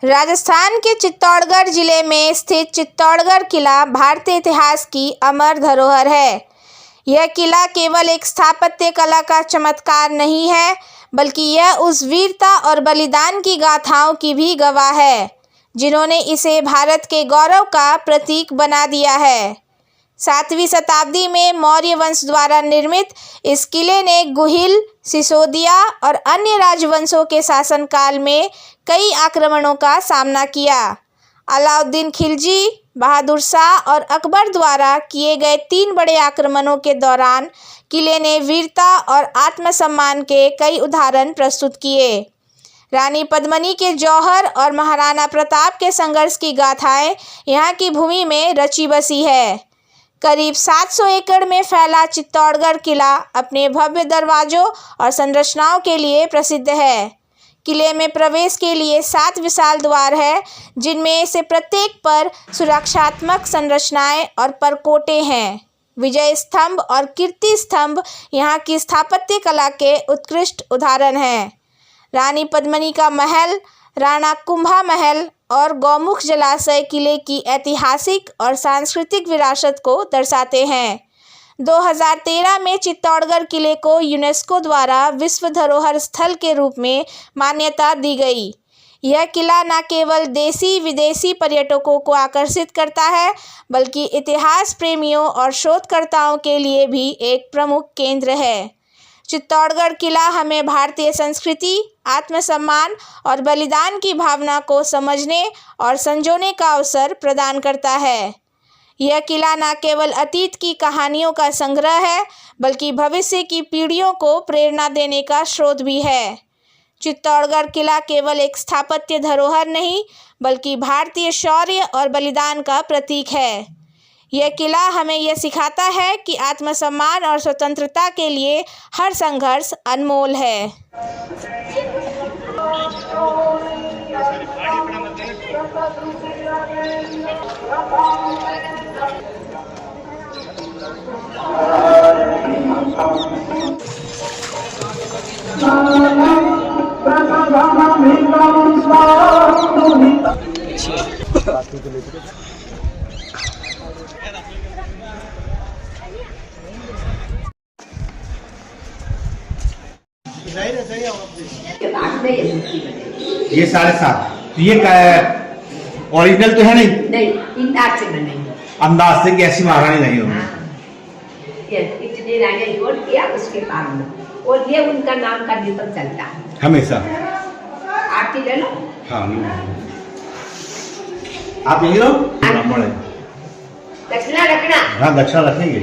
राजस्थान के चित्तौड़गढ़ जिले में स्थित चित्तौड़गढ़ किला भारतीय इतिहास की अमर धरोहर है। यह किला केवल एक स्थापत्य कला का चमत्कार नहीं है, बल्कि यह उस वीरता और बलिदान की गाथाओं की भी गवाह है, जिन्होंने इसे भारत के गौरव का प्रतीक बना दिया है। 7वीं शताब्दी में मौर्य वंश द्वारा निर्मित इस किले ने गुहिल, सिसोदिया और अन्य राजवंशों के शासनकाल में कई आक्रमणों का सामना किया। अलाउद्दीन खिलजी, बहादुर शाह और अकबर द्वारा किए गए 3 बड़े आक्रमणों के दौरान किले ने वीरता और आत्मसम्मान के कई उदाहरण प्रस्तुत किए। रानी पद्मिनी के जौहर और महाराणा प्रताप के संघर्ष की गाथाएं यहाँ की भूमि में रची बसी है। करीब 700 एकड़ में फैला चित्तौड़गढ़ किला अपने भव्य दरवाजों और संरचनाओं के लिए प्रसिद्ध है। किले में प्रवेश के लिए 7 विशाल द्वार है, जिनमें से प्रत्येक पर सुरक्षात्मक संरचनाएं और परकोटे हैं। विजय स्तंभ और कीर्ति स्तंभ यहाँ की स्थापत्य कला के उत्कृष्ट उदाहरण हैं। रानी पद्मिनी का महल, राणा कुंभा महल और गौमुख जलाशय किले की ऐतिहासिक और सांस्कृतिक विरासत को दर्शाते हैं। 2013 में चित्तौड़गढ़ किले को यूनेस्को द्वारा विश्व धरोहर स्थल के रूप में मान्यता दी गई। यह किला न केवल देसी विदेशी पर्यटकों को आकर्षित करता है, बल्कि इतिहास प्रेमियों और शोधकर्ताओं के लिए भी एक प्रमुख केंद्र है। चित्तौड़गढ़ किला हमें भारतीय संस्कृति, आत्मसम्मान और बलिदान की भावना को समझने और संजोने का अवसर प्रदान करता है। यह किला न केवल अतीत की कहानियों का संग्रह है, बल्कि भविष्य की पीढ़ियों को प्रेरणा देने का स्रोत भी है। चित्तौड़गढ़ किला केवल एक स्थापत्य धरोहर नहीं, बल्कि भारतीय शौर्य और बलिदान का प्रतीक है। यह किला हमें यह सिखाता है कि आत्मसम्मान और स्वतंत्रता के लिए हर संघर्ष अनमोल है। ये 7.5 ये ओरिजिनल तो है नहीं? नहीं, अंदाज से बने। अंदाज से कि ऐसी महारानी नहीं होगी। ये इतने राजा जोड़ किया उसके बाद में, और ये उनका नाम का दीपक चलता है हमेशा। आरती ले लो। हाँ, आप यही रहो। दक्षिणा रखना। हाँ, दक्षिणा रखेंगे।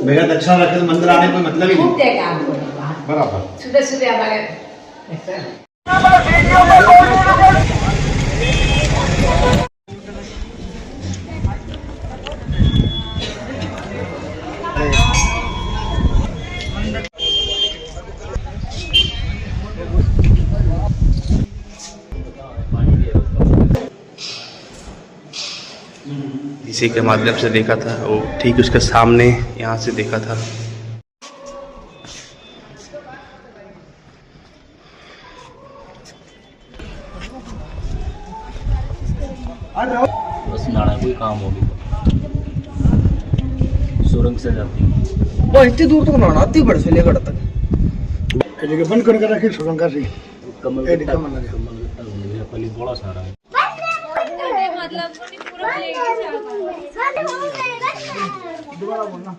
मेरा दक्षिणा रखे तो मंदिर आने कोई मतलब ही नहीं। देगा आपको बराबर। सुबह सुबह हमारे इसी के माध्यम से देखा था, वो ठीक उसके सामने यहाँ से देखा था। बस नाड़ा कोई काम होगी सुरंग से जाती वो इतनी दूर तक नाना आती बड़ से लेकर तक जगह बंद करके रखी सुरंग का सी कमल पली बड़ा सारा है। मतलब पूरा दोबारा बोलना।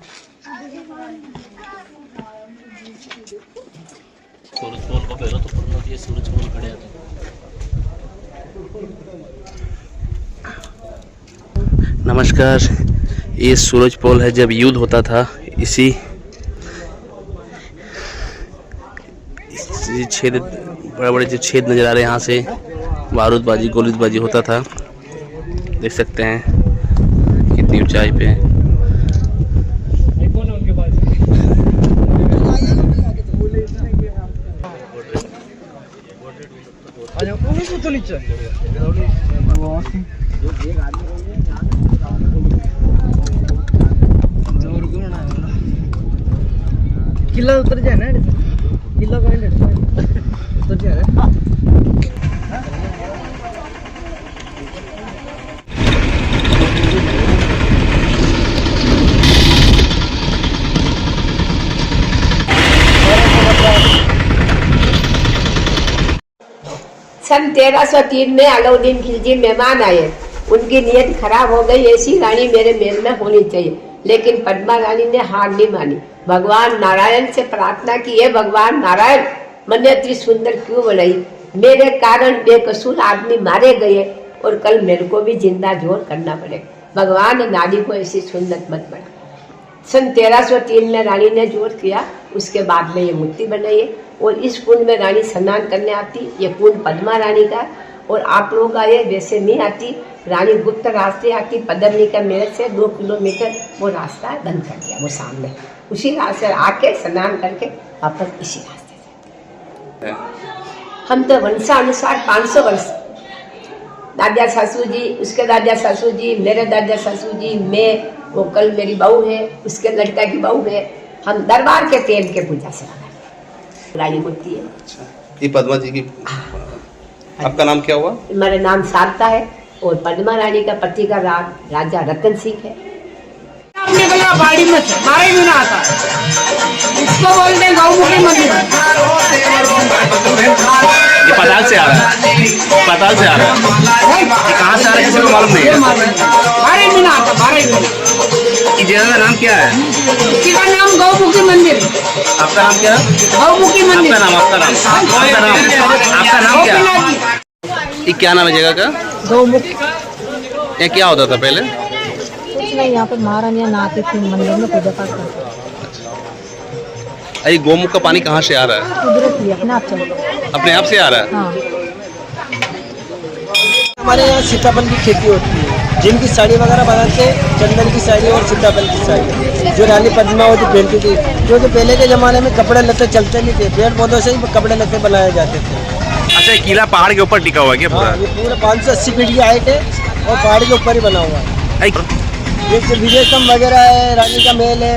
सूरज पोल को पहले तो पढ़ना चाहिए, सूरज पोल खड़े थे। नमस्कार, ये सूरज पोल है। जब युद्ध होता था इसी छेद, बड़े बड़े जो छेद नज़र आ रहे हैं, यहाँ से बारूदबाजी गोलीबाजी होता था। देख सकते हैं कितनी ऊंचाई पे है। किला उतर जाए ना, किला का उतर जाए। सन 1303 में अलाउद्दीन खिलजी मेहमान आए, उनकी नीयत खराब हो गई, ऐसी रानी मेरे महल में होनी चाहिए, लेकिन पद्मा रानी ने हार नहीं मानी। भगवान नारायण से प्रार्थना की, है भगवान नारायण, मैंने इतनी सुंदर क्यों बनाई, मेरे कारण बेकसूर आदमी मारे गए और कल मेरे को भी जिंदा जोर करना पड़ेगा। भगवान नारी को ऐसी सुंदर मत बना। सन 1303 में रानी ने जोर किया, उसके बाद में ये मूर्ति बनाई है और इस कुंड में रानी स्नान करने आती। ये कुंड पद्मा रानी का, और आप लोग आए वैसे नहीं आती, रानी गुप्त रास्ते आती। पदरनी का मेरे से 2 किलोमीटर वो रास्ता बंद कर दिया, वो सामने उसी रास्ते आके स्नान करके वापस इसी रास्ते से। हम तो वंशानुसार 500 वर्ष, दादा सासू जी, उसके दादा सासू जी, मेरे दादा सासू जी, मैं, वो कल मेरी बहू है, उसके लड़का की बहू है, हम दरबार के तेल के पूजा से रानी होती है। ये पद्मा जी की, आपका नाम क्या हुआ? मेरा नाम शारदा है और पद्मा रानी का पति का राजा रतन सिंह है। निकला बाड़ी में से, मारे भी ना आता, इसको बोलते हैं गौमुखी मंदिर। ये पताल से आ रहा है, पताल से आ रहा है, ये कहाँ से आ रहा है किसी को मालूम नहीं है। मारे भी ना आता, मारे भी नहीं। इस जगह का नाम क्या है? इसी का नाम गौमुखी मंदिर। आपका नाम क्या है? गौमुखी मंदिर। आपका नाम, आपका नाम, आपका नाम क्या है? ये क्या नाम है जगह का? गौमुखी। ये क्या होता था पहले? कुछ नहीं, यहाँ पे महारानियाँ नहाती थी, मंदिर में पूजा पाठ करती। ये गोमुख का पानी कहाँ से आ रहा है? कुदरती अपने आप चलता। अपने आप से आ रहा है? हाँ। हमारे यहाँ सीताफल की खेती होती है, जिनकी साड़ी वगैरह बनाते हैं, चंदन की साड़ी और सीताफल की साड़ी, जो रानी पद्मावती पहनती थी। क्योंकि पहले के ज़माने में कपड़े लत्ते चलते नहीं थे, पेड़ पौधों से ही कपड़े लत्ते बनाए जाते थे। अच्छा, ये किला पहाड़ के ऊपर टिका हुआ है क्या पूरा? हाँ, ये पूरा 580 फीट की हाइट है और पहाड़ के ऊपर ही बना हुआ है। जैसे विजय स्तंभ वगैरह है, रानी का महल है,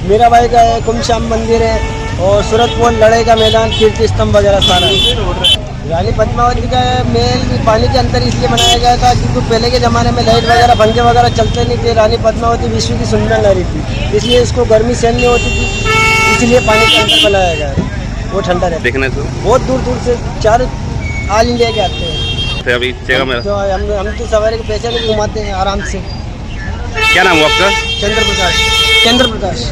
मीराबाई का है, कुमश्याम मंदिर है और सूरतपुर लड़ाई का मैदान, कीर्ति स्तंभ वगैरह सारा है। रानी पद्मावती का महल भी पानी के अंदर इसलिए बनाया गया था क्योंकि पहले के ज़माने में लाइट वगैरह पंखे वगैरह चलते नहीं थे। रानी पद्मावती विश्व की सुंदर नारी थी, इसलिए इसको गर्मी सहन नहीं होती थी, इसलिए पानी के अंदर बनाया गया है। वो ठंडा रहता है। देखने तो बहुत दूर दूर से 4 ऑल इंडिया के आते हैं। अभी जगह में तो हम तो सवारी के पैसे नहीं घुमाते हैं आराम से। क्या नाम हुआ आपका? चंद्र प्रकाश।